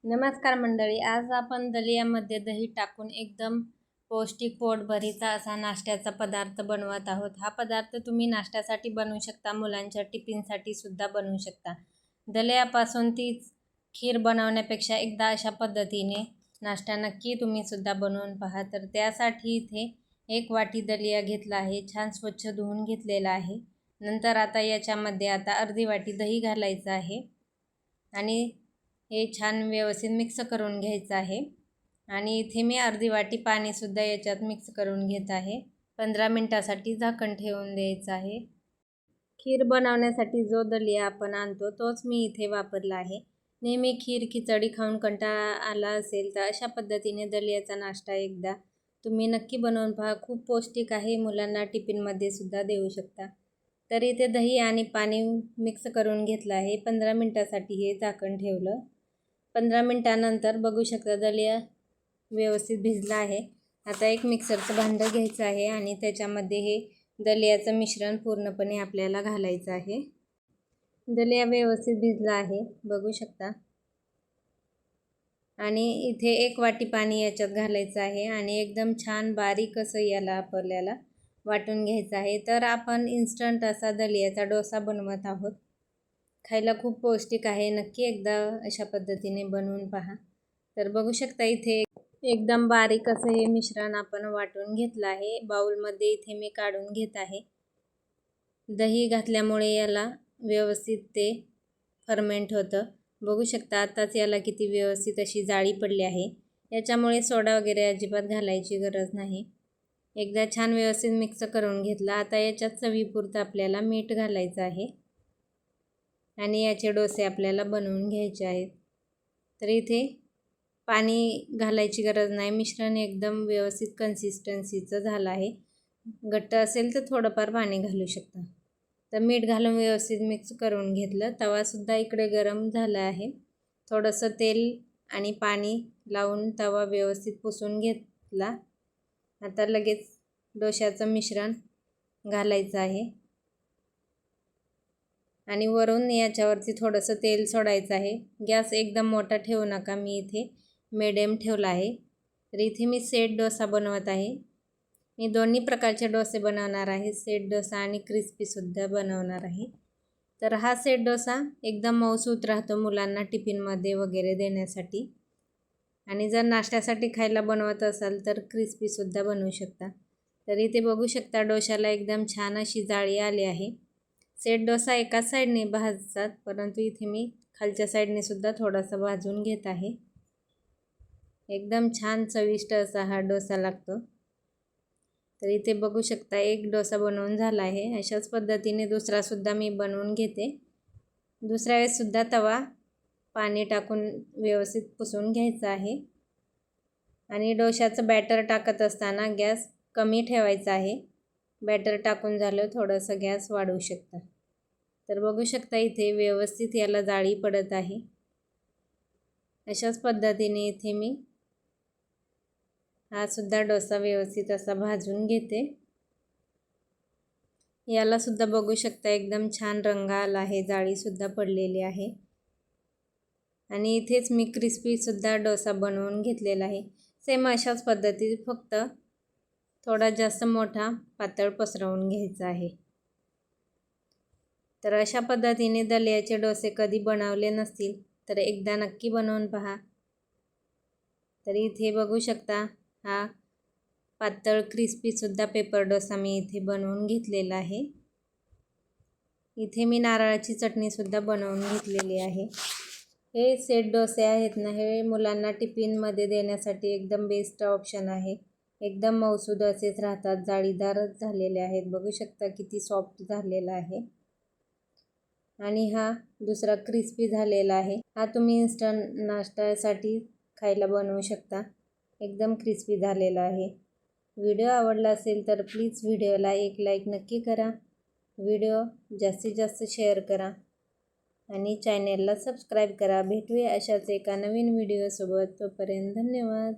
नमस्कार मंडळी, आज आपण दलियामध्ये दही टाकून एकदम पौष्टिक पोटभरीचा असा नाश्त्याचा पदार्थ बनवत आहोत. हा पदार्थ तुम्ही नाश्त्यासाठी बनवू शकता, मुलांच्या टिफिनसाठी सुद्धा बनवू शकता. दलियापासून तीच खीर बनवण्यापेक्षा एकदा अशा पद्धतीने नाश्ता नक्की तुम्ही सुद्धा बनवून पहा. तर त्यासाठी इथे 1 वाटी दलिया घेतला आहे, छान स्वच्छ धुवून घेतलेला आहे. नंतर आता याच्यामध्ये अर्धी वाटी दही घालायचं आहे आणि हे छान व्यवस्थित मिक्स करून घ्यायचं आहे. आणि इथे मी अर्धी वाटी पाणीसुद्धा याच्यात मिक्स करून घेत आहे. 15 मिनिटासाठी झाकण ठेवून द्यायचं आहे. खीर बनवण्यासाठी जो दलिया आपण आणतो तोच मी इथे वापरला आहे. नेहमी खीर खिचडी खाऊन कंटाळा आला असेल तर अशा पद्धतीने दलियाचा नाश्ता एकदा तुम्ही नक्की बनवून पहा. खूप पौष्टिक आहे, मुलांना टिफिनमध्ये सुद्धा देऊ शकता. तर इथे दही आणि पाणी मिक्स करून घेतलं आहे. 15 मिनिटासाठी हे झाकण ठेवलं. 15 मिनिटानंतर बघू शकता दलिया व्यवस्थित भिजला आहे. आता एक मिक्सरचं भांडं घ्यायचं आहे आणि त्याच्यामध्ये हे दलियाचं मिश्रण पूर्णपणे आपल्याला घालायचं आहे. दलिया व्यवस्थित भिजला आहे, बघू शकता. आणि इथे 1 वाटी पाणी याच्यात घालायचं आहे आणि एकदम छान बारीक असं याला आपल्याला वाटून घ्यायचं आहे. तर आपण इन्स्टंट असा दलियाचा डोसा बनवत आहोत. खायला खूप पौष्टिक आहे. नक्की एकदा अशा पद्धतीने बनवून पहा. तर बघू शकता इथे एकदम बारीक असं हे मिश्रण आपण वाटून घेतलं आहे. बाउलमध्ये इथे मी काढून घेत आहे. दही घातल्यामुळे याला व्यवस्थित ते फर्मेंट होतं. बघू शकता आताच याला किती व्यवस्थित अशी जाळी पडली आहे. याच्यामुळे सोडा वगैरे अजिबात घालायची गरज नाही. एकदा छान व्यवस्थित मिक्स करून घेतलं. आता याच्यात चवीपुरतं आपल्याला मीठ घालायचं आहे आणि याचे डोसे आपल्याला बनवून घ्यायचे आहेत. तर इथे पाणी घालायची गरज नाही. मिश्रण एकदम व्यवस्थित कन्सिस्टन्सीचं झालं आहे. घट्ट असेल तर थोडंफार पाणी घालू शकता. तर मीठ घालून व्यवस्थित मिक्स करून घेतलं. तवासुद्धा इकडे गरम झाला आहे. थोडंसं तेल आणि पाणी लावून तवा व्यवस्थित पुसून घेतला. आता लगेच डोश्याचं मिश्रण घालायचं आहे आणि वरून याच्यावरती थोडंसं तेल सोडायचं आहे. गॅस एकदम मोठा ठेवू नका, मी इथे मिडियम ठेवला आहे. तर इथे मी सेट डोसा बनवत आहे. मी दोन्ही प्रकारचे डोसे बनवणार आहे, सेट डोसा आणि क्रिस्पीसुद्धा बनवणार आहे. तर हा सेट डोसा एकदम मऊसूत राहतो मुलांना टिफिनमध्ये वगैरे देण्यासाठी. आणि जर नाश्त्यासाठी खायला बनवत असाल तर क्रिस्पीसुद्धा बनवू शकता. तर इथे बघू शकता डोशाला एकदम छान अशी जाळी आली आहे. सेट डोसा एकाच साईडने भाजतात, परंतु इथे मी खालच्या साईडने सुद्धा थोडासा भाजून घेत आहे. एकदम छान चविष्ट असा हा डोसा लागतो. तर इथे बघू शकता एक डोसा बनवून झाला आहे. अशाच पद्धतीने दुसरासुद्धा मी बनवून घेते. दुसऱ्या वेळेससुद्धा तवा पाणी टाकून व्यवस्थित पुसून घ्यायचा आहे आणि डोशाचं बॅटर टाकत असताना गॅस कमी ठेवायचा आहे. बॅटर टाकून झालं थोडंसं गॅस वाढवू शकता. तर बघू शकता इथे व्यवस्थित याला जाळी पडत आहे. अशाच पद्धतीने इथे मी हा सुद्धा डोसा व्यवस्थित असा भाजून घेते. याला सुद्धा बघू शकता एकदम छान रंग आला आहे, जाळीसुद्धा पडलेली आहे. आणि इथेच मी क्रिस्पीसुद्धा डोसा बनवून घेतलेला आहे. सेम अशाच पद्धतीने, फक्त थोडा जास्त मोठा पातळ पसरवून घ्यायचा आहे. तर अशा पद्धतीने दलियाचे डोसे कधी बनवले नसतील तर एकदा नक्की बनवून पहा. तर इथे बघू शकता हा पातळ क्रिस्पीसुद्धा पेपर डोसा मी इथे बनवून घेतलेला आहे. इथे मी नारळाची चटणीसुद्धा बनवून घेतलेली आहे. हे सेट डोसे आहेत ना, हे मुलांना टिफिनमध्ये देण्यासाठी एकदम बेस्ट ऑप्शन आहे. एकदम मऊसूद असेच राहतात, जाळीदारच झालेले आहेत. बघू शकता किती सॉफ्ट झालेला आहे. आणि हा दुसरा क्रिस्पी झालेला आहे. हा तुम्ही इन्स्टंट नाश्त्यासाठी खायला बनवू शकता. एकदम क्रिस्पी झालेला आहे. व्हिडिओ आवडला असेल तर प्लीज व्हिडिओला एक लाईक नक्की करा. व्हिडिओ जास्तीत जास्त शेअर करा आणि चॅनेलला सबस्क्राईब करा. भेटूया अशाच एका नवीन व्हिडिओसोबत. तोपर्यंत धन्यवाद.